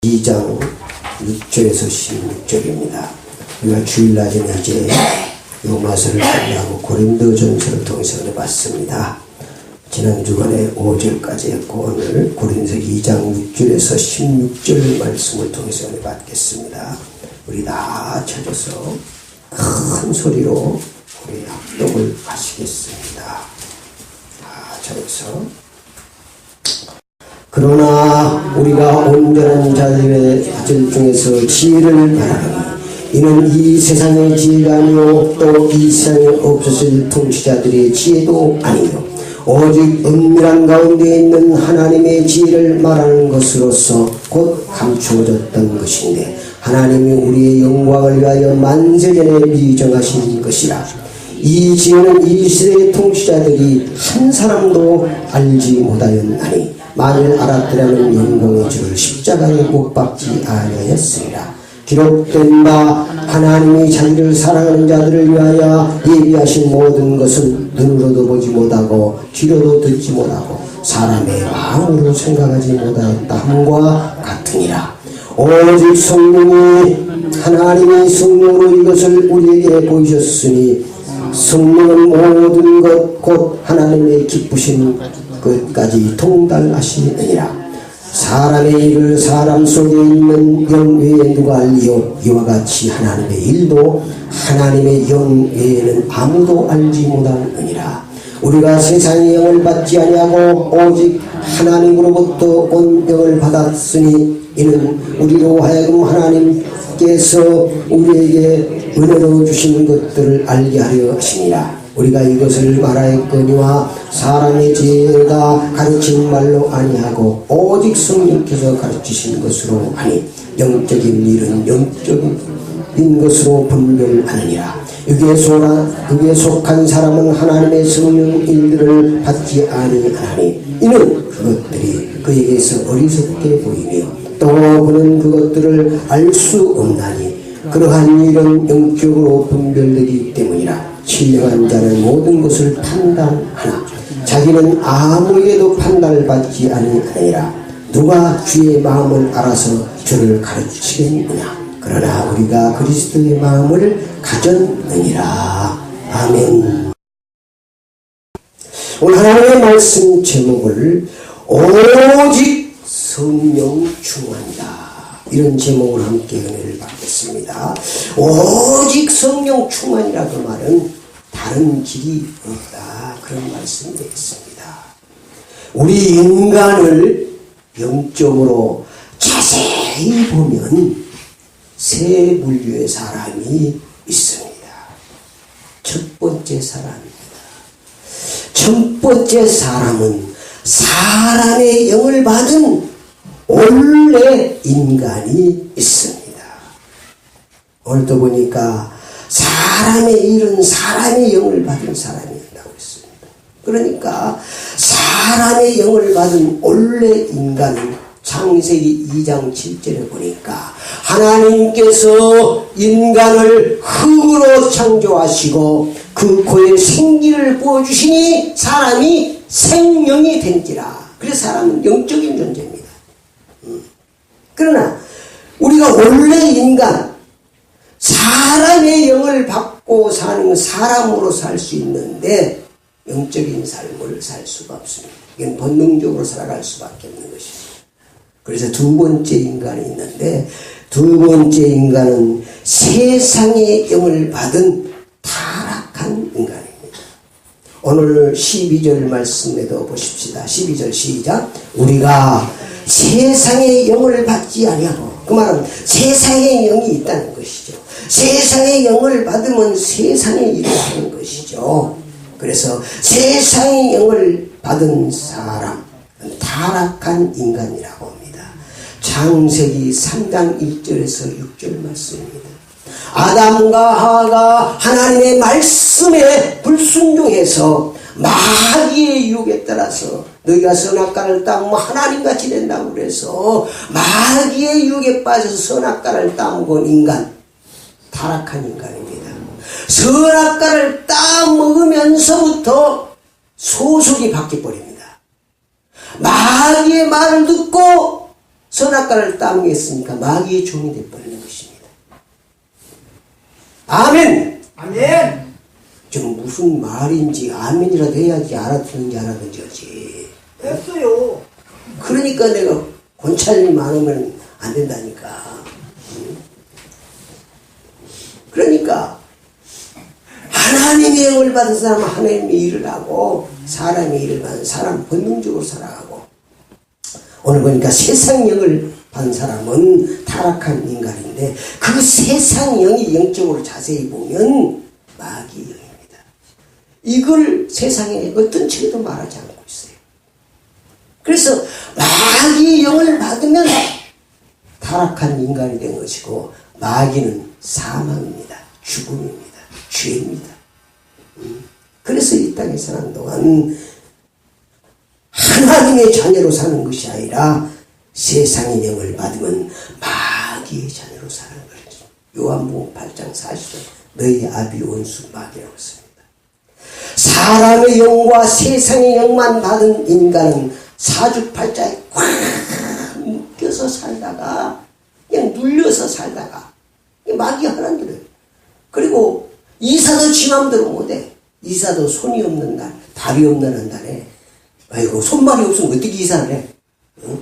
2장 6절에서 16절입니다. 우리가 주일날에는 이제 로마서를 끝나고 고린도전서를 통해서 봤습니다. 지난 주간에 5절까지 했고 오늘 고린도서 2장 6절에서 16절 말씀을 통해서 받겠습니다. 우리 다 찾아서 큰 소리로 우리 합독을 하시겠습니다. 다 찾아서. 그러나 우리가 온전한 자들의 중에서 지혜를 바라니 이는 이 세상의 지혜가 아니요 또 이 세상에 없어질 통치자들의 지혜도 아니요 오직 은밀한 가운데 있는 하나님의 지혜를 말하는 것으로서 곧 감추어졌던 것인데 하나님이 우리의 영광을 위하여 만세전에 미리 정하신 것이라. 이 지혜는 이 시대의 통치자들이 한 사람도 알지 못하였나니 만일 알았더라면 영광의 주를 십자가에 못 박지 아니하였으리라. 기록된 바 하나님이 자기를 사랑하는 자들을 위하여 예비하신 모든 것은 눈으로도 보지 못하고 귀로도 듣지 못하고 사람의 마음으로 생각하지 못하였다 함과 같으니라. 오직 성령이 하나님이 성령으로 이것을 우리에게 보이셨으니 성령은 모든 것 곧 하나님의 기쁘신 끝까지 통달하시느니라. 사람의 일을 사람 속에 있는 영 외에 누가 알리요? 이와 같이 하나님의 일도 하나님의 영 외에는 아무도 알지 못하느니라. 우리가 세상의 영을 받지 아니하고 오직 하나님으로부터 온 영을 받았으니 이는 우리로 하여금 하나님께서 우리에게 은혜로 주신 것들을 알게 하려 하시니라. 우리가 이것을 말하였거니와 사람의 지혜가 가르친 말로 아니하고 오직 성령께서 가르치신 것으로 하니 영적인 일은 영적인 것으로 분별하느니라. 육에 속한 사람은 하나님의 성령 일들을 받지 아니하니 이는 그것들이 그에게서 어리석게 보이며 또 그는 그것들을 알 수 없나니 그러한 일은 영적으로 분별되기 때문이라. 신령한 자는 모든 것을 판단하나 자기는 아무에게도 판단을 받지 아니하니라. 누가 주의 마음을 알아서 주를 가르치겠느냐. 그러나 우리가 그리스도의 마음을 가졌느니라. 아멘. 오늘 하나님의 말씀 제목을 오직 성령 충만이다, 이런 제목으로 함께 은혜를 받겠습니다. 오직 성령 충만이라고 말은 다른 길이 없다, 그런 말씀이 되겠습니다. 우리 인간을 영적으로 자세히 보면 세 분류의 사람이 있습니다. 첫 번째 사람입니다. 첫 번째 사람은 사람의 영을 받은 원래 인간이 있습니다. 오늘도 보니까 사람의 일은 사람의 영을 받은 사람이 있다고 했습니다. 그러니까 사람의 영을 받은 원래 인간은 창세기 2장 7절에 보니까 하나님께서 인간을 흙으로 창조하시고 그 코에 생기를 부어주시니 사람이 생명이 된지라. 그래서 사람은 영적인 존재입니다. 그러나 우리가 원래 인간, 사람의 영을 받고 사는 사람으로 살 수 있는데 영적인 삶을 살 수가 없습니다. 이건 본능적으로 살아갈 수밖에 없는 것입니다. 그래서 두 번째 인간이 있는데 두 번째 인간은 세상의 영을 받은 타락한 인간입니다. 오늘 12절 말씀에도 보십시다. 12절 시작. 우리가 세상의 영을 받지 아니하고, 그 말은 세상의 영이 있다는 것이죠. 세상의 영을 받으면 세상의 일을 하는 것이죠. 그래서 세상의 영을 받은 사람, 타락한 인간이라고 합니다. 창세기 3장 1절에서 6절 말씀입니다. 아담과 하와가 하나님의 말씀에 불순종해서 마귀의 유혹에 따라서 너희가 선악과를 따면 하나님같이 된다고 그래서 마귀의 유혹에 빠져서 선악과를 따먹은 인간, 타락한 인간입니다. 선악과를 따먹으면서부터 소속이 바뀌어버립니다. 마귀의 말을 듣고 선악과를 따먹였으니까 마귀의 종이 되어버리는 것입니다. 아멘! 아멘. 좀 무슨 말인지 아멘이라도 해야지 알아듣는지 알아듣는지 하지. 했어요. 그러니까 내가 권찰이 많으면 안 된다니까. 그러니까 하나님의 영을 받은 사람은 하나님의 일을 하고 사람의 일을 받은 사람은 본능적으로 살아가고, 오늘 보니까 세상 영을 받은 사람은 타락한 인간인데 그 세상 영이 영적으로 자세히 보면 마귀 영입니다. 이걸 세상에 어떤 책에도 말하지 않고 있어요. 그래서 마귀 영을 받으면 타락한 인간이 된 것이고, 마귀는 사망입니다. 죽음입니다. 죄입니다. 그래서 이 땅에 사는 동안 하나님의 자녀로 사는 것이 아니라 세상의 영을 받으면 마귀의 자녀로 사는 거죠. 요한복음 8장 40절 너희 아비 원수 마귀라고 했습니다. 사람의 영과 세상의 영만 받은 인간은 사주팔자에 꽉 묶여서 살다가 그냥 눌려서 살다가 마귀가 하는 대로. 그리고 이사도 지 맘대로 못해. 이사도 손이 없는 날, 발이 없는 날에 아이고 손발이 없으면 어떻게 이사를 해? 응?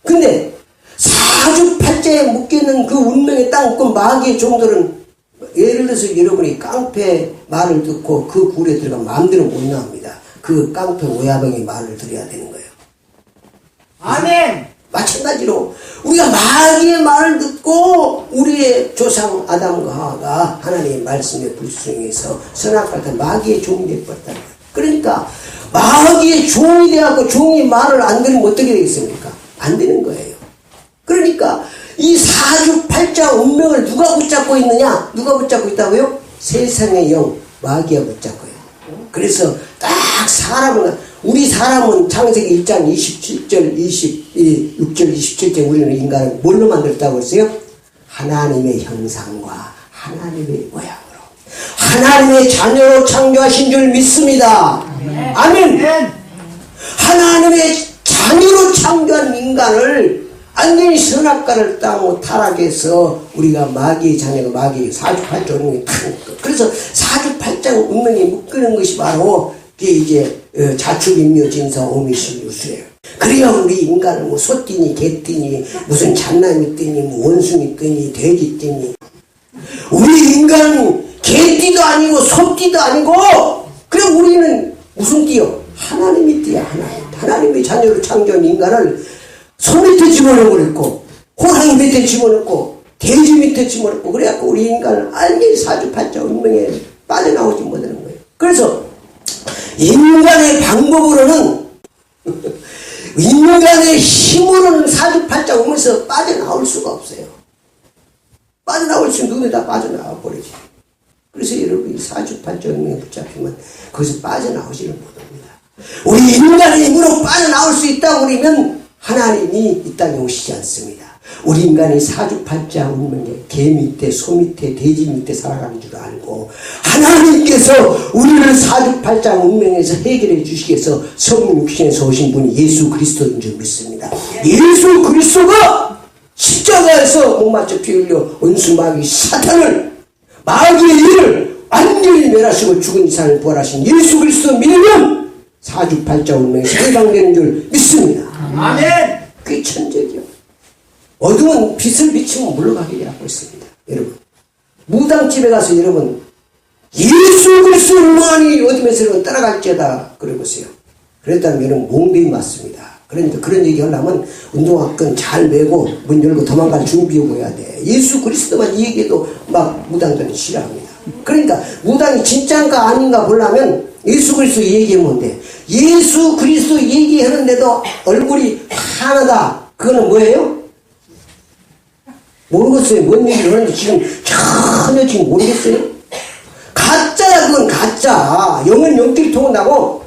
근데 사주팔자에 묶여있는 그 운명의 땅권 마귀의 종들은, 예를 들어서 여러분이 깡패 말을 듣고 그 굴에 들어가면 마음대로 못 나옵니다. 그 깡패 오야병의 말을 들어야 되는 거예요. 아멘. 마찬가지로 우리가 마귀의 말을 듣고 우리의 조상 아담과 하와가 하나님의 말씀에 불순종해서 선악과를 마귀의 종이 되어버렸다. 그러니까 마귀의 종이 되어서 종이 말을 안 들으면 어떻게 되겠습니까? 안 되는 거예요. 그러니까 이 사주팔자 운명을 누가 붙잡고 있느냐? 누가 붙잡고 있다고요? 세상의 영, 마귀가 붙잡고 있어요. 그래서 딱 우리 사람은 창세기 1장 27절, 6절, 27절 우리는 인간을 뭘로 만들었다고 했어요? 하나님의 형상과 하나님의 모양으로. 하나님의 자녀로 창조하신 줄 믿습니다. 아멘. 하나님의 자녀로 창조한 인간을 완전히 선악과를 따고 타락해서 우리가 마귀의 자녀가 마귀의 사주팔자 운명이 탁. 그래서 사주팔자 운명이 묶이는 것이 바로 이제 자축인묘 진사 오미신유수예요. 그래야 우리 인간은 뭐 소띠니 개띠니 무슨 잔나미 띠니 뭐 원숭이 띠니 돼지 띠니, 우리 인간은 개띠도 아니고 소띠도 아니고, 그래 우리는 무슨 띠요? 하나님의 띠야. 하나님의 자녀로 창조한 인간을 소 밑에 집어넣어버렸고 호랑이 밑에 집어넣고 돼지 밑에 집어넣고 그래갖고 우리 인간은 완전히 사주팔자 운명에 빠져나오지 못하는 거예요. 그래서 인간의 방법으로는 인간의 힘으로는 사주팔자 운명에서 빠져나올 수가 없어요. 빠져나올 수 있는 눈에 다 빠져나와 버리지. 그래서 여러분이 사주팔자 운명에 붙잡히면 거기서 빠져나오지를 못합니다. 우리 인간의 힘으로 빠져나올 수 있다고 그러면 하나님이 이 땅에 오시지 않습니다. 우리 인간이 사주팔자 운명에 개 밑에 소 밑에 돼지 밑에 살아가는 줄 알고 하나님께서 우리를 사주팔자 운명에서 해결해 주시기 위해서 성령 육신에서 오신 분이 예수 그리스도인 줄 믿습니다. 예수 그리스도가 십자가에서 목 맞춰 피 흘려 원수 마귀 사탄을, 마귀의 일을 완전히 멸하시고 죽은 이상을 부활하신 예수 그리스도 믿으면 사주팔자 운명에서 해방되는 줄 믿습니다. 아멘. 그게 천적이요. 어두운 빛을 비치면 물러가게 하고 있습니다. 여러분, 무당집에 가서 여러분 예수 그리스도 많이 어둠에서 따라갈지어다 그러보세요. 그랬다면 여러분 몽대이 맞습니다. 그러니까 그런 얘기 하려면 운동화끈 잘 메고 문 열고 도망갈 준비하고 해야 돼. 예수 그리스도만 이 얘기해도 막 무당들은 싫어합니다. 그러니까 무당이 진짜인가 아닌가 보려면 예수 그리스도 얘기하면 돼. 예수 그리스도 얘기하는데도 얼굴이 환하다. 그거는 뭐예요? 모르겠어요. 뭔 얘기를 하는지 지금 전혀 지금 모르겠어요. 가짜야. 그건 가짜. 영은 영끼리 통한다고.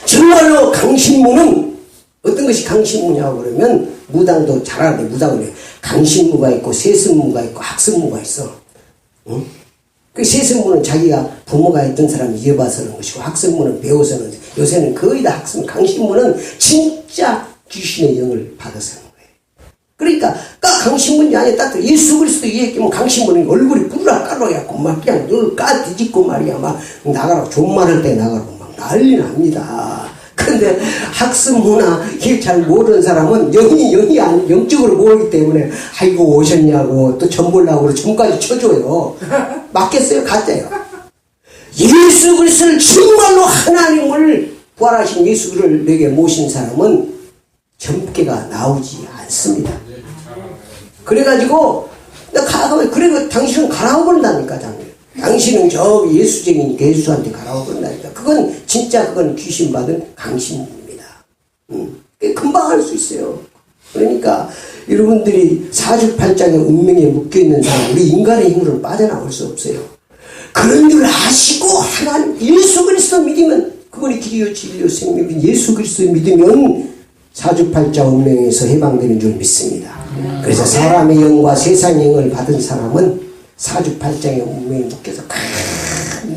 정말로 강신무는 어떤 것이 강신무냐고 그러면 무당도 잘 알아요. 무당은 강신무가 있고 세습무가 있고 학습무가 있어. 응? 그 세습무는 자기가 부모가 있던 사람이 이어봐서 하는 것이고 학습무는 배워서는, 요새는 거의 다 학습, 강신무는 진짜 귀신의 영을 받아서 하는 거예요. 그러니까 까 강신문이 아니야. 딱 예수 그리스도 얘기하면 강신문은 얼굴이 뿌라 깔아갖고 막 그냥 늘 까 뒤집고 말이야. 막 나가라고 존말할 때 나가라고 막 난리 납니다. 근데 학습 문화 잘 모르는 사람은 영이 아니 영적으로 모르기 때문에 아이고 오셨냐고 또 전 보려고 전까지 쳐줘요. 맞겠어요? 가짜요. 예수 그리스도를 정말로 하나님을 부활하신 예수 그리스도를 내게 모신 사람은 점괘가 나오지 않습니다. 그래가지고 가가면 그리고 당신은 가라고 그런다니까. 당신은 저 예수쟁이니까 예수한테 가라고 그런다니까. 그건 진짜 그건 귀신 받은 강신입니다. 금방 할 수 있어요. 그러니까 여러분들이 사주팔장의 운명에 묶여있는 사람, 우리 인간의 힘으로는 빠져나올 수 없어요. 그런 줄 아시고 하나님 예수 그리스도 믿으면 그분이 길이요 진리요 생명이신 예수 그리스도 믿으면 사주팔자 운명에서 해방되는 줄 믿습니다. 그래서 사람의 영과 세상의 영을 받은 사람은 사주팔자의 운명에 묶여서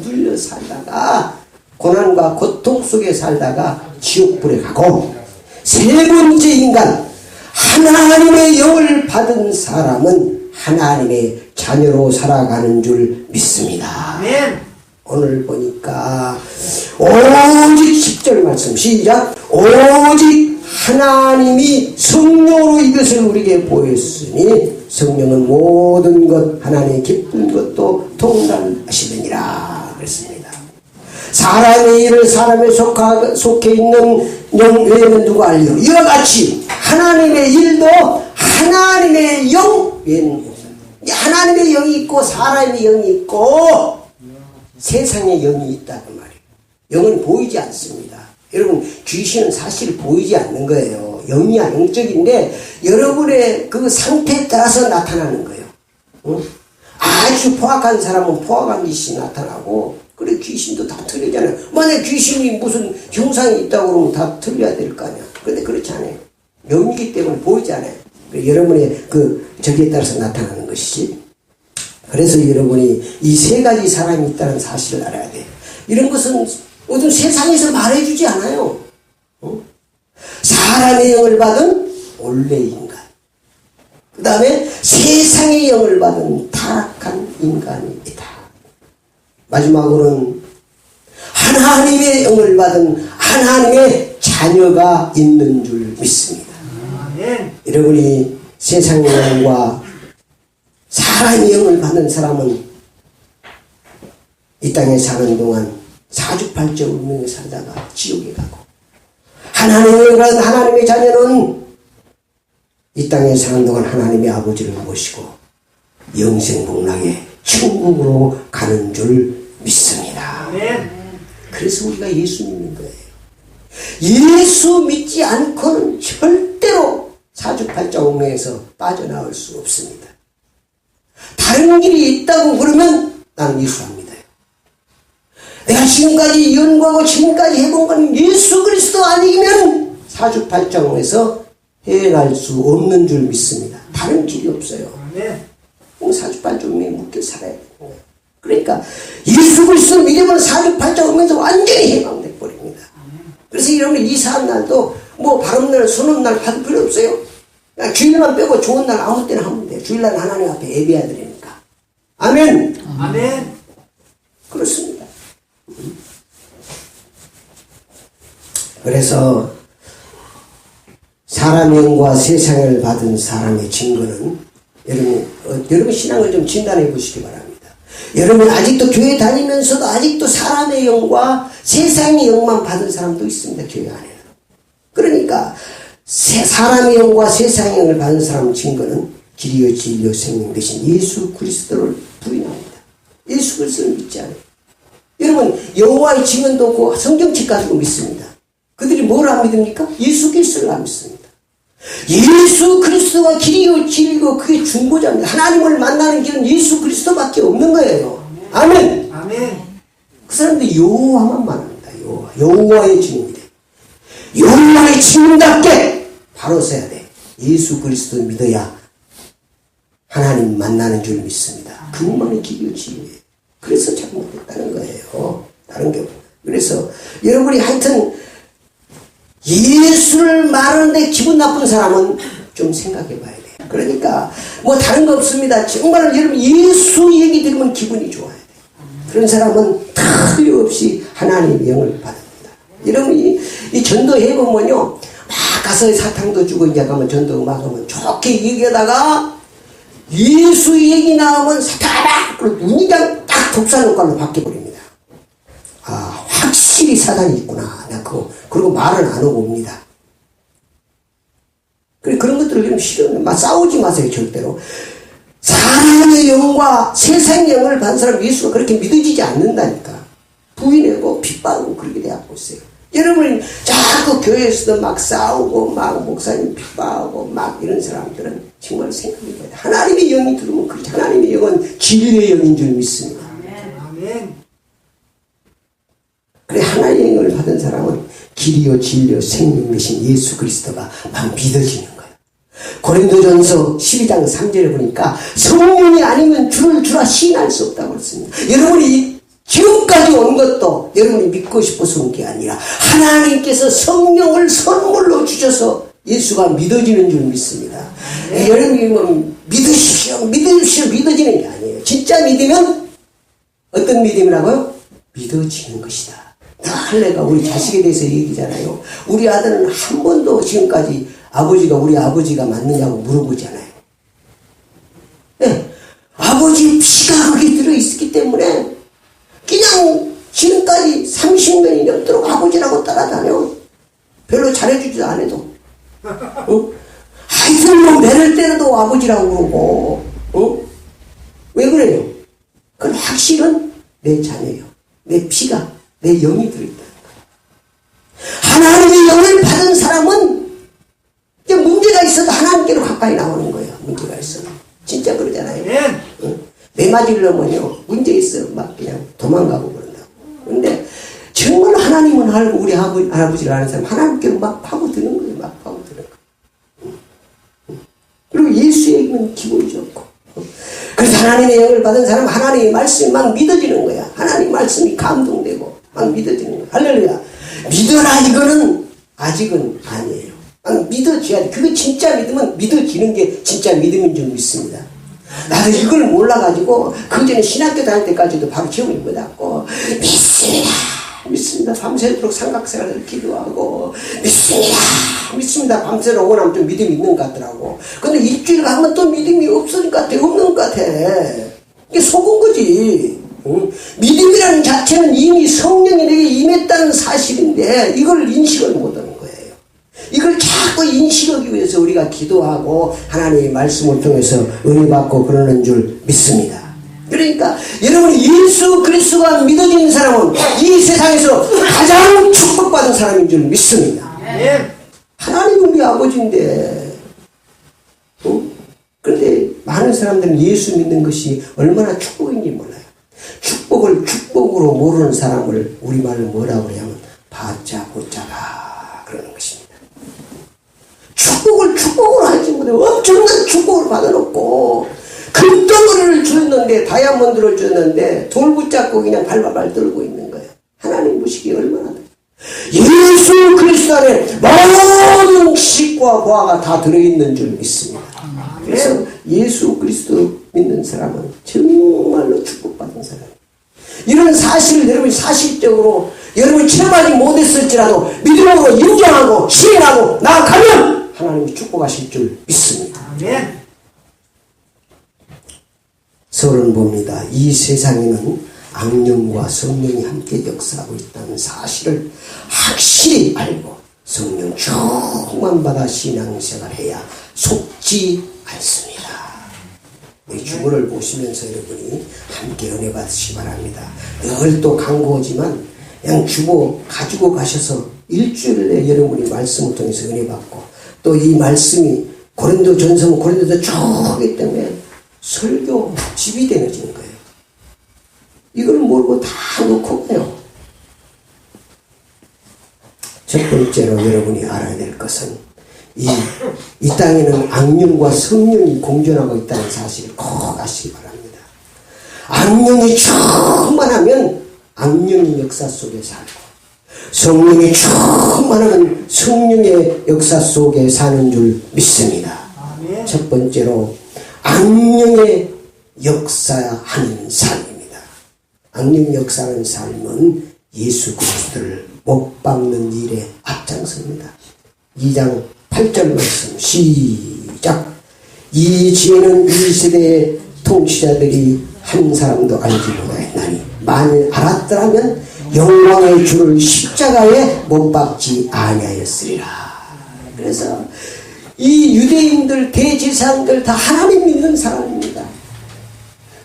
눌려 살다가 고난과 고통 속에 살다가 지옥불에 가고, 세 번째 인간 하나님의 영을 받은 사람은 하나님의 자녀로 살아가는 줄 믿습니다. 아멘. 오늘 보니까 오직 10절 말씀 시작. 오직 하나님이 성령으로 이것을 우리에게 보였으니 성령은 모든 것 하나님의 기쁜 것도 통달하시느니라 그랬습니다. 사람의 일을 사람에 속해 있는 영 외에는 누가 알려? 이와 같이 하나님의 일도 하나님의 영 외에는 하나님의 영이 있고 사람의 영이 있고 세상의 영이 있다고 말이에요. 영은 보이지 않습니다. 여러분 귀신은 사실 보이지 않는 거예요. 영이야 영적인데 여러분의 그 상태에 따라서 나타나는 거예요. 응? 아주 포악한 사람은 포악한 귀신이 나타나고, 그래 귀신도 다 틀리잖아요. 만약 귀신이 무슨 형상이 있다고 그러면 다 틀려야 될 거 아니야. 그런데 그렇지 않아요. 영이기 때문에 보이지 않아요. 여러분의 그 저기에 따라서 나타나는 것이지. 그래서 여러분이 이 세 가지 사람이 있다는 사실을 알아야 돼. 이런 것은 어떤 세상에서 말해주지 않아요. 사람의 영을 받은 원래 인간, 그 다음에 세상의 영을 받은 타락한 인간이 있다. 마지막으로는 하나님의 영을 받은 하나님의 자녀가 있는 줄 믿습니다. 아멘. 여러분이 세상의 영과 사람의 영을 받은 사람은 이 땅에 사는 동안 사주팔자 운명에 살다가 지옥에 가고, 하나님의 자녀는 이 땅에 사는 동안 하나님의 아버지를 모시고 영생복락의 천국으로 가는 줄 믿습니다. 아멘. 그래서 우리가 예수 믿는 거예요. 예수 믿지 않고는 절대로 사주팔자 운명에서 빠져나올 수 없습니다. 다른 길이 있다고 그러면 나는 예수 안 믿어요. 내가 지금까지 연구하고 지금까지 해본 건 예수 그리스도 아니면 사주팔자 운명에서 해갈 수 없는 줄 믿습니다. 다른 길이 없어요. 아멘. 사주팔자 운명에 묶여 살아야 되는 거예요. 그러니까 예수 그리스도 믿으면 사주팔자 운명에서 완전히 해방돼 버립니다. 그래서 여러분이 이사한 날도 뭐 바른 날, 선언 날 받을 필요 없어요. 그냥 주일만 빼고 좋은 날 아무 때나 하면 돼요. 주일날 하나님 앞에 예배해야 되니까. 아멘. 아멘. 그렇습니다. 그래서 사람의 영과 세상을 받은 사람의 증거는 여러분 신앙을 좀 진단해 보시기 바랍니다. 여러분 아직도 교회 다니면서도 아직도 사람의 영과 세상의 영만 받은 사람도 있습니다. 교회 안에는. 그러니까 사람의 영과 세상의 영을 받은 사람 증거는 길이요 진리요 생명 되신 예수 그리스도를 부인합니다. 예수 그리스도를 믿지 않아요. 여러분 여호와의 증언도 없고 성경책 가지고 믿습니다. 그들이 뭘 안 믿습니까? 예수 그리스도를 안 믿습니다. 예수 그리스도가 길이요 진리요 그게 중보자입니다. 하나님을 만나는 길은 예수 그리스도밖에 없는 거예요. 아멘. 아멘. 그 사람들 여호와만 만납니다. 여호와의 증인이래. 여호와의 증인답게 바로 서야 돼. 예수 그리스도를 믿어야 하나님 만나는 줄 믿습니다. 그것만이 길이요 진리예요. 그래서 잘못했다는 거예요. 다른 게 없어요. 그래서 여러분이 하여튼 예수를 말하는데 기분 나쁜 사람은 좀 생각해 봐야 돼요. 그러니까 뭐 다른 거 없습니다. 정말 여러분 예수 얘기 들으면 기분이 좋아야 돼요. 그런 사람은 틀림없이 하나님의 영을 받습니다. 여러분이 이 전도해 보면요, 막 가서 사탕도 주고 이제 가면 전도 막 하면 좋게 얘기하다가 예수 얘기 나오면 사탄아! 그리고 눈이 그냥 딱 독사효과로 바뀌어버립니다. 아, 확실히 사단이 있구나. 나 그거, 그리고 말은 안 하고 옵니다. 그런 것들을 좀 싫어요. 막 싸우지 마세요, 절대로. 사람의 영과 세상의 영을 받은 사람 예수가 그렇게 믿어지지 않는다니까. 부인하고 핍박하고 그렇게 돼갖고 있어요. 여러분이 자꾸 교회에서도 막 싸우고 막 목사님 핍박하고 막 이런 사람들은 정말 생각해봐야 돼. 하나님의 영이 들으면 그렇지. 하나님의 영은 진리의 영인 줄 믿습니다. 아멘. 그래, 하나님의 영을 받은 사람은 길이요 진리요 생명이신 예수 그리스도가 막 믿어지는 거예요. 고린도전서 12장 3절에 보니까 성령이 아니면 주를 주라 시인할 수 없다고 그랬습니다. 여러분이 지금까지 온 것도 여러분이 믿고 싶어서 온 게 아니라 하나님께서 성령을 선물로 주셔서 예수가 믿어지는 줄 믿습니다. 여러분이 뭐 믿으십시오 믿어지는 게 아니에요. 진짜 믿으면 어떤 믿음이라고요? 믿어지는 것이다. 할례가 우리 자식에 대해서 얘기잖아요. 우리 아들은 한 번도 지금까지 우리 아버지가 맞느냐고 물어보잖아요. 네. 아버지 피가 거기 들어있기 때문에 그냥 지금까지 30년이 넘도록 아버지라고 따라다녀. 별로 잘해주지도 안 해도. 어? 하여튼 뭐 매를 때려도 아버지라고 그러고. 어? 왜 그래요? 그건 확실은 내 자녀예요. 내 피가, 내 영이 들어있다는 거예요. 하나님의 영을 받은 사람은 문제가 있어도 하나님께로 가까이 나오는 거예요. 문제가 있어도. 진짜 그러잖아요. 응? 매 맞으려면요, 문제 있어. 막 그냥 도망가고 그런다고. 근데 정말 하나님은 알고 우리 할아버지를 아는 사람 하나님께로 막 파고드는 거예요. 막 파고드는 거예요. 그리고 예수 얘기는 기분이 좋고. 그래서 하나님의 영을 받은 사람은 하나님의 말씀이 막 믿어지는 거야. 하나님 말씀이 감동되고 막 믿어지는 거야. 할렐루야. 믿어라 이거는 아직은 아니에요. 막 믿어줘야 돼. 그거 진짜 믿으면 믿어지는 게 진짜 믿음인 줄 믿습니다. 나도 이걸 몰라가지고 그 전에 신학교 다닐 때까지도 바로 지옥을 못 받았고 믿습니다. 밤새도록 삼각생활을 기도하고 믿습니다. 밤새도록 오고 나면 좀 믿음이 있는 것 같더라고. 근데 일주일 가면 또 믿음이 없어질 것 같아. 없는 것 같아. 이게 속은 거지. 응? 믿음이라는 자체는 이미 성령이 내게 임했다는 사실인데 이걸 인식을 못하는 거예요. 이걸 자꾸 인식하기 위해서 우리가 기도하고 하나님의 말씀을 통해서 은혜 받고 그러는 줄 믿습니다. 그러니까 여러분이 예수 그리스도가 믿어지는 사람은 이 세상에서 가장 축복받은 사람인 줄 믿습니다. 하나님은 우리 아버지인데, 그런데 많은 사람들은 예수 믿는 것이 얼마나 축복인지 몰라요. 축복을 축복으로 모르는 사람을 우리말로 뭐라고 하냐면 바자 보자가 그러는 것입니다. 축복을 축복으로 하지 못해. 엄청난 축복을 받아놓고 금덩어리를 줬는데 다이아몬드를 줬는데 돌 붙잡고 그냥 발발발 들고 있는 거예요. 하나님 무식이 얼마나 돼. 예수 그리스도 안에 모든 식과 보화가 다 들어있는 줄 믿습니다. 그래서 예수 그리스도 믿는 사람은 정말로 축복받은 사람이에요. 이런 사실을 여러분이 사실적으로 여러분이 체험하지 못했을지라도 믿음으로 인정하고 시인하고 나아가면 하나님이 축복하실 줄 믿습니다. 아멘. 서론 봅니다. 이 세상에는 악령과 성령이 함께 역사하고 있다는 사실을 확실히 알고 성령 충만받아 신앙생활을 해야 속지 않습니다. 우리 주보를 보시면서 여러분이 함께 은혜 받으시기 바랍니다. 늘 또 강구하지만 그냥 주보 가지고 가셔서 일주일에 여러분이 말씀을 통해서 은혜 받고 또 이 말씀이 고린도전서 고린도서 쭉 하기 때문에 설교 집이 되어지는 거예요. 이걸 모르고 다 놓고 가요. 첫 번째로 여러분이 알아야 될 것은 이 땅에는 악령과 성령이 공존하고 있다는 사실을 꼭 아시기 바랍니다. 악령이 충만하면 악령이 역사 속에 살고 성령이 충만하면 성령의 역사 속에 사는 줄 믿습니다. 아멘. 첫 번째로 악령의 역사하는 삶입니다. 악령 역사하는 삶은 예수 그리스도를 못 박는 일에 앞장섭니다. 2장 8절 말씀 시작. 이 지혜는 이 세대의 통치자들이 한 사람도 알지 못하였나니 만일 알았더라면 영광의 주를 십자가에 못 박지 아니하였으리라. 그래서 이 유대인들 대제사장들 다 하나님 믿는 사람입니다.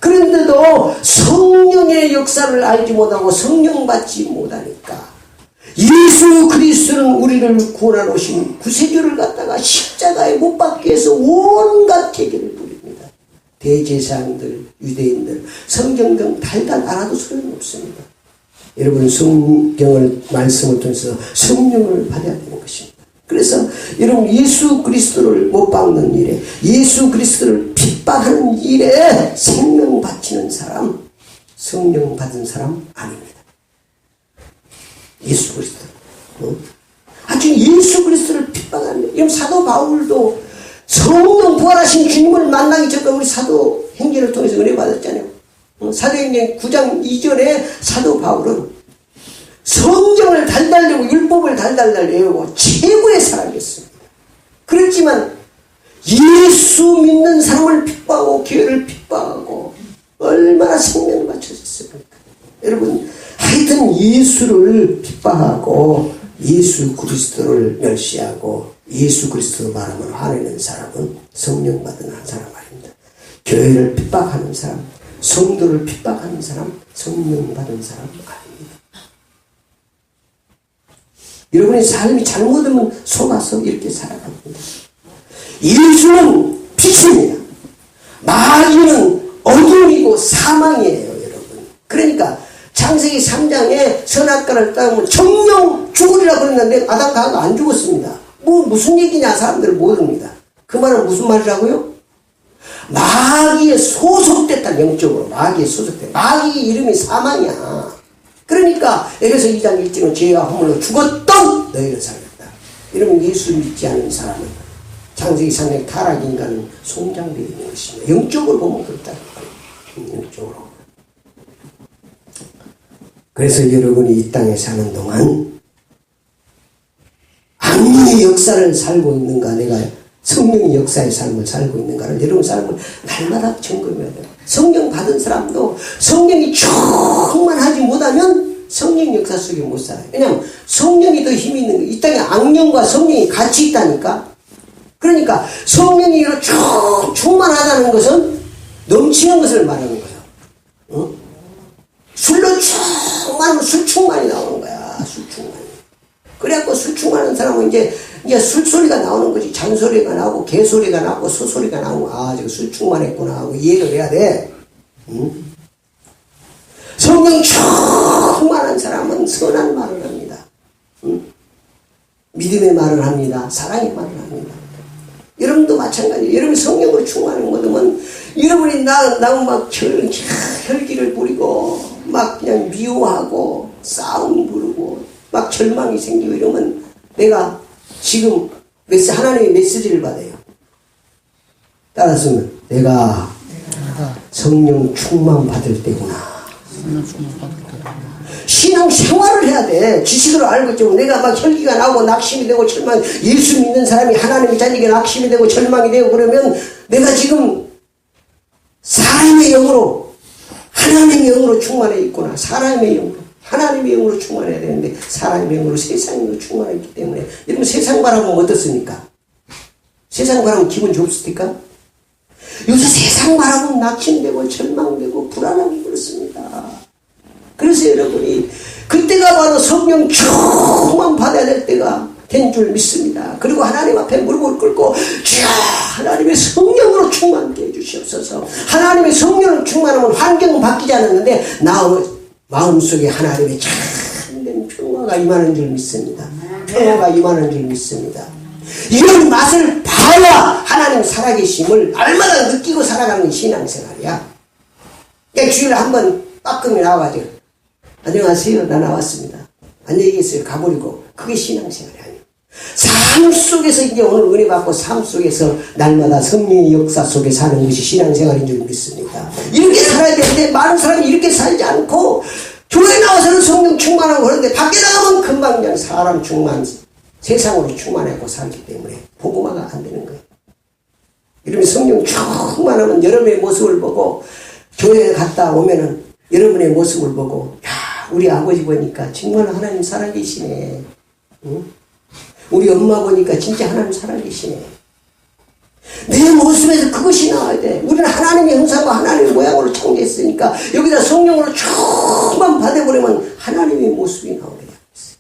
그런데도 성령의 역사를 알지 못하고 성령 받지 못하니까 예수 그리스도는 우리를 구원하러 오신 구세주를 갖다가 십자가에 못 박기 위해서 온갖 계기를 부립니다. 대제사장들, 유대인들 성경경 달달 알아도 소용없습니다. 여러분 성경을 말씀을 통해서 성령을 받아야 되는 것입니다. 그래서 여러분 예수 그리스도를 못 박는 일에 예수 그리스도를 핍박하는 일에 생명 바치는 사람 성령 받은 사람 아닙니다. 예수 그리스도 아주 예수 그리스도를 핍박하는 여러분 사도 바울도 성령 부활하신 주님을 만나기 전에 우리 사도 행전을 통해서 은혜 받았잖아요. 사도행전 9장 2절에 사도 바울은 성경을 달달 외우고 율법을 달달 외우고 최고의 사람이었습니다. 그렇지만 예수 믿는 사람을 핍박하고 교회를 핍박하고 얼마나 생명을 바쳤습니까? 여러분 하여튼 예수를 핍박하고 예수 그리스도를 멸시하고 예수 그리스도 말하면 화내는 사람은 성령 받은 한 사람 아닙니다. 교회를 핍박하는 사람 성도를 핍박하는 사람 성령 받은 사람 아닙니다. 여러분의 삶이 잘못하면 속아서 이렇게 살아갑니다. 예수는 빛입니다. 마귀는 어둠이고 사망이에요, 여러분. 그러니까 창세기 3장에 선악과를 따면 정령 죽으리라 그랬는데 아담과 하와가 안 죽었습니다. 무슨 얘기냐 사람들은 모릅니다. 그 말은 무슨 말이라고요? 마귀에 소속됐다. 영적으로 마귀에 소속됐다. 마귀 이름이 사망이야. 그러니까 에베소 2장 1절은 죄와 허물로 죽었던 너희를 살렸다. 이러면 예수 믿지 않은 사람은 창세기 3장의 타락인간은 송장되어 있는 것입니다. 영적으로 보면 그렇다. 영적으로. 그래서 여러분이 이 땅에 사는 동안 악령의 역사를 살고 있는가 내가 성령의 역사의 삶을 살고 있는가를 여러분 삶을 날마다 점검해야 돼요. 성령 받은 사람도 성령이 충만하지 못하면 성령 역사 속에 못 살아요. 왜냐하면 성령이 더 힘이 있는 거예요. 이 땅에 악령과 성령이 같이 있다니까. 그러니까 성령이 충만하다는 것은 넘치는 것을 말하는 거예요. 술로 충만하면 술 충만이 나오는 거야. 술 충만이. 그래갖고 술 충만한 사람은 이제 술소리가 나오는 거지. 잔소리가 나오고 개소리가 나오고 소소리가 나오고 아 저거 술 충만했구나 하고 이해를 해야 돼. 성령 충만한 사람은 선한 말을 합니다. 믿음의 말을 합니다. 사랑의 말을 합니다. 여러분도 마찬가지예요. 여러분이 성령으로 충만한 거면 여러분이 나는 막 혈기를 부리고 막 그냥 미워하고 싸움 부르고 막 절망이 생기고 이러면 내가 지금 하나님의 메시지를 받아요. 따라서 내가 성령 충만 받을 때구나. 신앙 생활을 해야 돼. 지식으로 알고 있지만 내가 막 혈기가 나오고 낙심이 되고 절망, 예수 믿는 사람이 하나님의 자녀에게 낙심이 되고 절망이 되고 그러면 내가 지금 사람의 영으로 하나님의 영으로 충만해 있구나. 사람의 영으로 하나님의 영으로 충만해야 되는데 사람의 영으로 세상의 영으로 충만해 있기 때문에 여러분 세상 바라보면 어떻습니까? 세상 바라보면 기분 좋습니까? 요새 세상 바라보면 낙심되고 절망되고 불안하고 그렇습니다. 그래서 여러분이 그때가 바로 성령 충만 받아야 될 때가 된 줄 믿습니다. 그리고 하나님 앞에 무릎을 꿇고 주여 하나님의 성령으로 충만케 해주시옵소서. 하나님의 성령으로 충만하면 환경은 바뀌지 않았는데 마음속에 하나님의 참된 평화가 임하는 줄 믿습니다. 평화가 임하는 줄 믿습니다. 이런 맛을 봐야 하나님 살아계심을 날마다 느끼고 살아가는 신앙생활이야. 그러니까 주일에 한번 빠끔히 나와가지고 안녕하세요 나 나왔습니다. 안녕히 계세요. 가버리고. 그게 신앙생활이 아니에요. 삶 속에서 이제 오늘 은혜 받고 삶 속에서 날마다 성령의 역사 속에 사는 것이 신앙생활인 줄 믿습니다. 이렇게 살아야 되는데 많은 사람이 이렇게 살지 않고 교회 나와서는 성령 충만하고 그러는데 밖에 나가면 금방 그냥 사람 충만, 세상으로 충만하고 살기 때문에 복음화가 안 되는 거예요. 이러면 성령 충만하면 여러분의 모습을 보고 교회에 갔다 오면은 여러분의 모습을 보고 야 우리 아버지 보니까 정말 하나님 살아계시네. 응? 우리 엄마 보니까 진짜 하나님 살아계시네. 내 모습에서 그것이 나와야 돼. 우리는 하나님의 형상과 하나님의 모양으로 창조했으니까 여기다 성령으로 충만 받아버리면 하나님의 모습이 나오게 되어 있어요.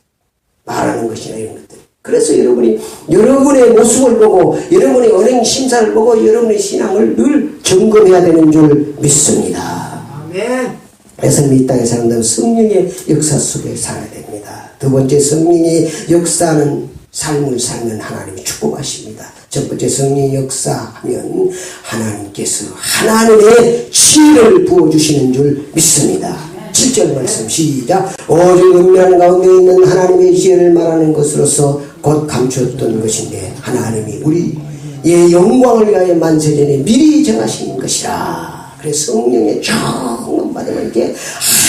말하는 것이나 이런 것들. 그래서 여러분이 여러분의 모습을 보고 여러분의 언행 심사를 보고 여러분의 신앙을 늘 점검해야 되는 줄 믿습니다. 아멘. 그래서 이 땅에 사람들은 성령의 역사 속에 살아야 됩니다. 두 번째, 성령의 역사는 삶을 살면 하나님이 축복하십니다. 첫 번째, 성령의 역사하면 하나님께서 하나님의 지혜를 부어주시는 줄 믿습니다. 7절 말씀 시작. 오직 은밀한 가운데 있는 하나님의 지혜를 말하는 것으로서 곧 감추었던 것인데 하나님이 우리의 영광을 위하여 만세전에 미리 정하신 것이라. 그래서 성령의 충만 받으면 이렇게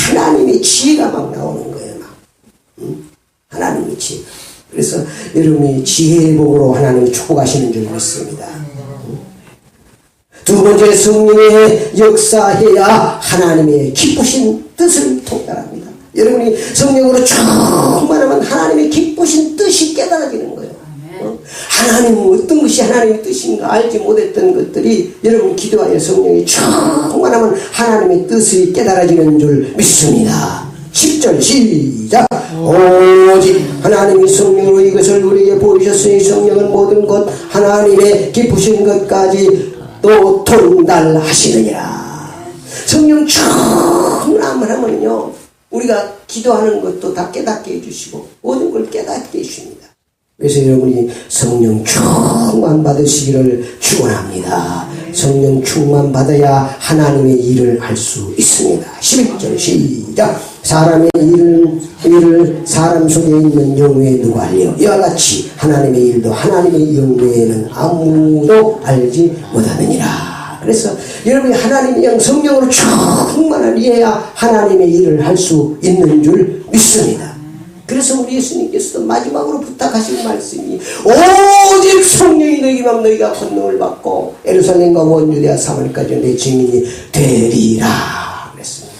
하나님의 지혜가 막 나오는 거예요. 막. 하나님의 지혜. 그래서 여러분이 지혜의 복으로 하나님이 축복하시는 줄 믿습니다. 두 번째, 성령의 역사해야 하나님의 기쁘신 뜻을 통달합니다. 여러분이 성령으로 충만하면 하나님의 기쁘신 뜻이 깨달아지는 거예요. 하나님은 어떤 것이 하나님의 뜻인가 알지 못했던 것들이 여러분 기도하여 성령이 충만하면 하나님의 뜻이 깨달아지는 줄 믿습니다. 10절 시작. 오직 하나님이 성령으로 이것을 우리에게 보이셨으니 성령은 모든 것 하나님의 기쁘신 것까지 또 통달하시느니라. 성령 충만하면요 우리가 기도하는 것도 다 깨닫게 해주시고 모든 걸 깨닫게 해주십니다. 그래서 여러분이 성령 충만 받으시기를 축원합니다. 성령 충만 받아야 하나님의 일을 할 수 있습니다. 11절 시작. 사람의 일을 사람 속에 있는 영외에 누가 알려? 이와 같이 하나님의 일도 하나님의 영외에는 아무도 알지 못하느니라. 그래서 여러분이 하나님의 영 성령으로 충만을 이해야 하나님의 일을 할 수 있는 줄 믿습니다. 그래서 우리 예수님께서도 마지막으로 부탁하신 말씀이 오직 성령이 너희만 너희가 권능을 받고 예루살렘과 온 유대와 사마리아까지 내 증인이 되리라 그랬습니다.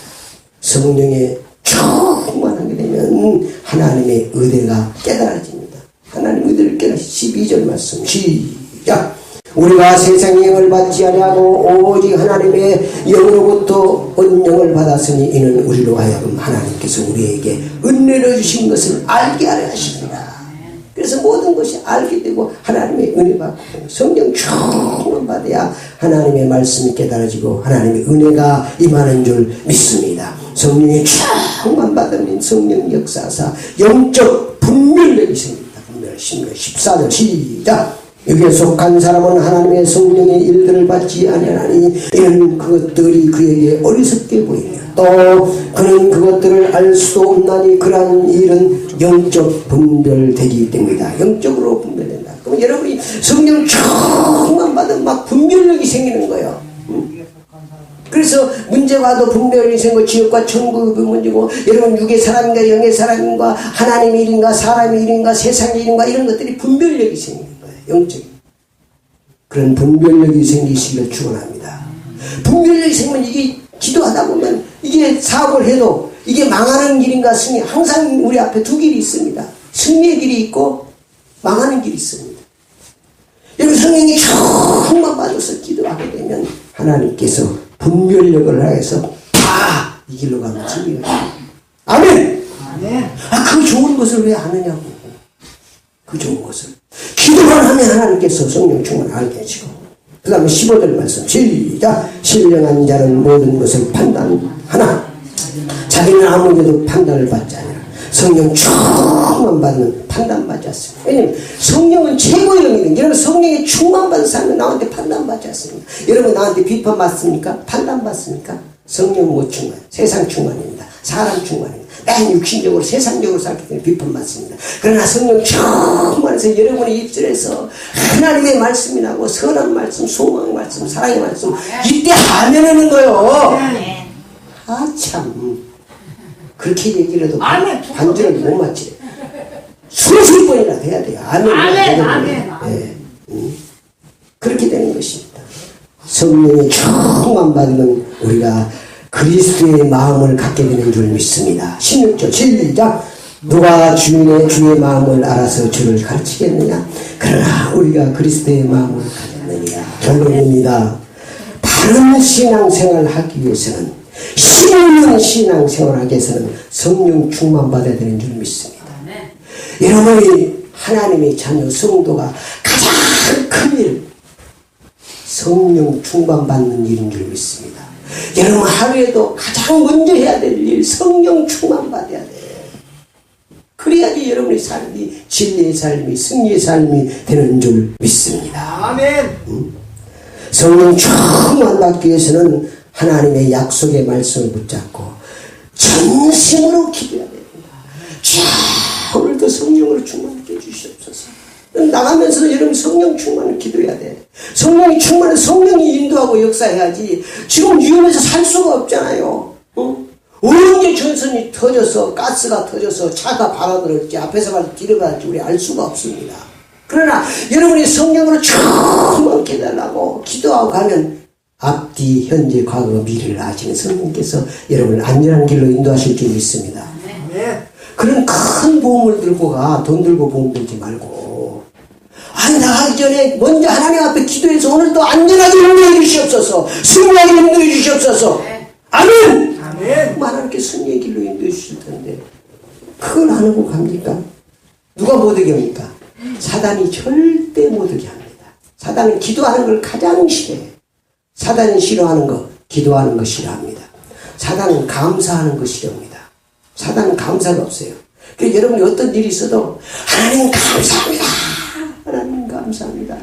성령의 충만하게 되면 하나님의 의대가 깨달아집니다. 하나님의 의대를 깨달아 12절 말씀 시작. 우리가 세상의 영을 받지 아니하고 오직 하나님의 영으로부터 은영을 받았으니 이는 우리로 하여금 하나님께서 우리에게 은혜를 주신 것을 알게 하려 하십니다. 그래서 모든 것이 알게 되고 하나님의 은혜 받고 성령 충만 받아야 하나님의 말씀이 깨달아지고 하나님의 은혜가 임하는 줄 믿습니다. 성령의 충만 받으면 성령 역사사 영적 분별력이 생깁니다. 분별 14절 시작. 여기에 속한 사람은 하나님의 성령의 일들을 받지 아니하나니 이는 그것들이 그에게 어리석게 보이며 또 그는 그것들을 알 수도 없나니 그러한 일은 영적 분별되기 때문이다. 영적으로 분별된다. 그럼 여러분이 성령 충만 받으면 막 분별력이 생기는 거예요. 그래서 문제가 와도 분별이 생기고 지옥과 천국의 문제고 여러분 육의 사람인가 영의 사람인가 하나님의 일인가 사람의 일인가 세상의 일인가 이런 것들이 분별력이 생깁니다. 영적인 그런 분별력이 생기시기를 축원합니다. 분별력이 생기면 이게 기도하다 보면 이게 사업을 해도 이게 망하는 길인가 승리 항상 우리 앞에 두 길이 있습니다. 승리의 길이 있고 망하는 길이 있습니다. 여러분 성령이 충만 받아서 기도하게 되면 하나님께서 분별력을 하여서 다 이 길로 가면 승리가 아멘. 아멘. 그 좋은 것을 왜 하느냐고. 그 좋은 것을 기도만 하면 하나님께서 성령 충만을 알게 해주고 그 다음에 15절 말씀 시작. 신령한 자는 모든 것을 판단하나 자기는 아무래도 판단을 받지 않으라. 성령 충만 받으면 판단받지 않습니다. 왜냐하면 성령은 최고의 영이거든요. 여러분 성령에 충만받은 사람은 나한테 판단받지 않습니다. 여러분 나한테 비판받습니까? 판단받습니까? 성령 못 충만 세상 충만입니다. 사람 충만입니다. 맨 육신적으로 세상적으로 살기 때문에 비판받습니다. 그러나 성령 충만해서 여러분의 입술에서 하나님의 말씀이 나고 선한 말씀, 소망의 말씀, 사랑의 말씀 이때 아멘하는 거요. 참 그렇게 얘기를 해도 반주를 못 맞지. 수십 번이나 해야 돼요. 아멘. 네. 그렇게 되는 것입니다. 성령이 충만 받으면 우리가 그리스도의 마음을 갖게 되는 줄 믿습니다. 16절 시작. 누가 주의 마음을 알아서 주를 가르치겠느냐. 그러나 우리가 그리스도의 마음을 가졌느냐. 결론입니다. 바른 신앙생활을 하기 위해서는, 힘있는 신앙생활을 하기 위해서는 성령 충만 받아야 되는 줄 믿습니다. 여러분이 하나님의 자녀 성도가 가장 큰 일, 성령 충만 받는 일인 줄 믿습니다. 여러분 하루에도 가장 먼저 해야 될 일, 성령 충만 받아야 돼. 그래야지 여러분의 삶이 진리의 삶이, 승리의 삶이 되는 줄 믿습니다. 아멘. 성령 충만 받기 위해서는 하나님의 약속의 말씀을 붙잡고 전심으로 기도해야 됩니다. 자, 오늘도 성령으로 충만하게 해주시옵소서. 나가면서도 여러분 성령 충만을 기도해야 돼. 성령이 충만해, 성령이 인도하고 역사해야지. 지금 위험해서 살 수가 없잖아요. 언제 전선이 터져서 가스가 터져서 차가 바라들었지 앞에서 가서 길어갈지 우리 알 수가 없습니다. 그러나 여러분이 성령으로 충만케 해달라고 기도하고 가면 앞뒤 현재 과거 미래를 아시는 성령께서 여러분을 안전한 길로 인도하실 줄 믿습니다. 그런 큰 보험을 들고 가. 돈 들고 보험 들지 말고. 아니 나가기 전에 먼저 하나님 앞에 기도해서 오늘도 안전하게 인도해 주시옵소서. 승리하게 인도해 주시옵소서. 아멘. 아멘. 하나님께 승리의 길로 인도해 주실 텐데 그걸 안 하고 갑니까? 누가 못 오게 합니까? 사단이 절대 못 오게 합니다. 사단은 기도하는 걸 가장 싫어해. 사단이 싫어하는 거 기도하는 거 싫어합니다. 사단은 감사하는 거 싫어합니다. 사단은 감사가 없어요. 그래서 여러분이 어떤 일이 있어도 하나님 감사합니다. 하나님 감사합니다.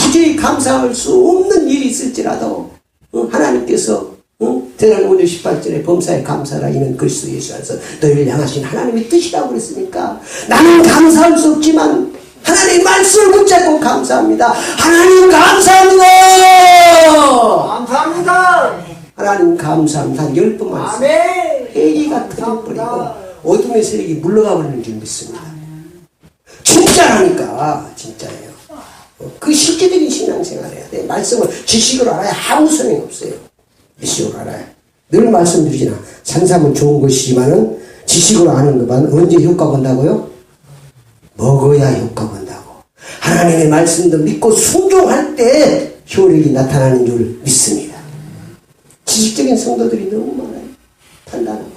도저히 감사할 수 없는 일이 있을지라도 하나님께서 대단 5절 18절에 범사에 감사라 이는 그리스도 예수 안에서 너희를 향하신 하나님의 뜻이라고 그랬으니까 나는 감사할 수 없지만 하나님의 말씀을 붙잡고 감사합니다. 하나님 감사합니다. 감사합니다. 하나님 감사합니다. 한 10번 말씀. 아멘. 회기가 터져버리고 어둠의 세력이 물러가 버리는 줄 믿습니다. 진짜라니까. 진짜예요. 그 실제적인 신앙생활 해야 돼. 말씀을 지식으로 알아야 아무 소용이 없어요. 지식으로 알아야. 늘 말씀드리지나 산삼은 좋은 것이지만은 지식으로 아는 것만 언제 효과 본다고요? 먹어야 효과 본다고. 하나님의 말씀도 믿고 순종할 때 효력이 나타나는 줄 믿습니다. 지식적인 성도들이 너무 많아요. 판단하고.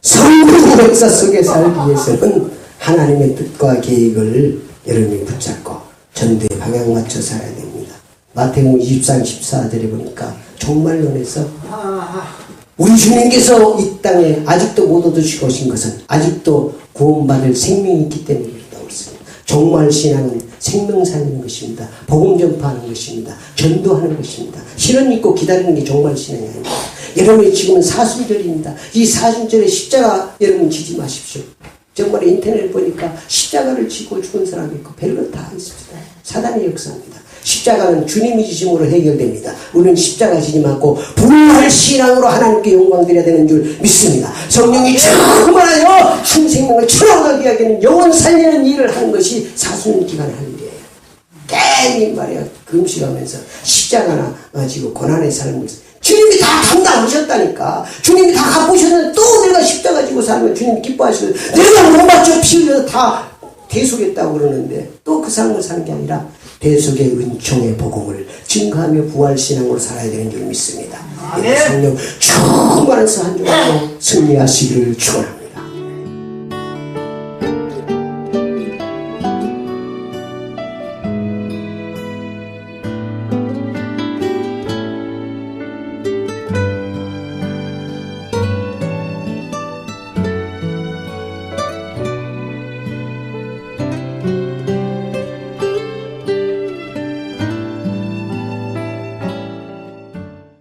성도의 역사 속에 살기 위해서는 하나님의 뜻과 계획을 여러분이 붙잡고 전도에 방향 맞춰 살아야 됩니다. 마태복음 24장 14절에 보니까 종말론에서 우리 주님께서 이 땅에 아직도 못 얻으시고 오신 것은 아직도 구원받을 생명이 있기 때문에 그렇다고 했습니다. 종말 신앙은 생명 살리는 것입니다. 복음 전파하는 것입니다. 전도하는 것입니다. 실현 믿고 기다리는 게 종말 신앙이 아닙니다. 여러분이 지금은 사순절입니다. 이 사순절에 십자가 여러분 지지 마십시오. 정말 인터넷 보니까 십자가를 지고 죽은 사람이 있고 별것 다 있습니다. 사단의 역사입니다. 십자가는 주님이 지심으로 해결됩니다. 우리는 십자가 지지 않고 부활 신앙으로 하나님께 영광 드려야 되는 줄 믿습니다. 성령이 충만하여 한 생명을 천하게 하기는 영원 살리는 일을 하는 것이 사순 기간에 하는 일이에요. 깨니 말이야 금식하면서 십자가나 지고 고난의 삶을 주님이 다 감당하셨다니까. 주님이 다 갚으셨는데 또 내가 십자가 지고 살면 주님이 기뻐하시고 내가 못 맞춰 피 흘려서 다 대속했다고 그러는데 또 그 삶을 사는 게 아니라 대속의 은총의 복음을 증거하며 부활신앙으로 살아야 되는 줄 믿습니다. 성령 충만해서 한 주하고 승리하시기를 축원합니다.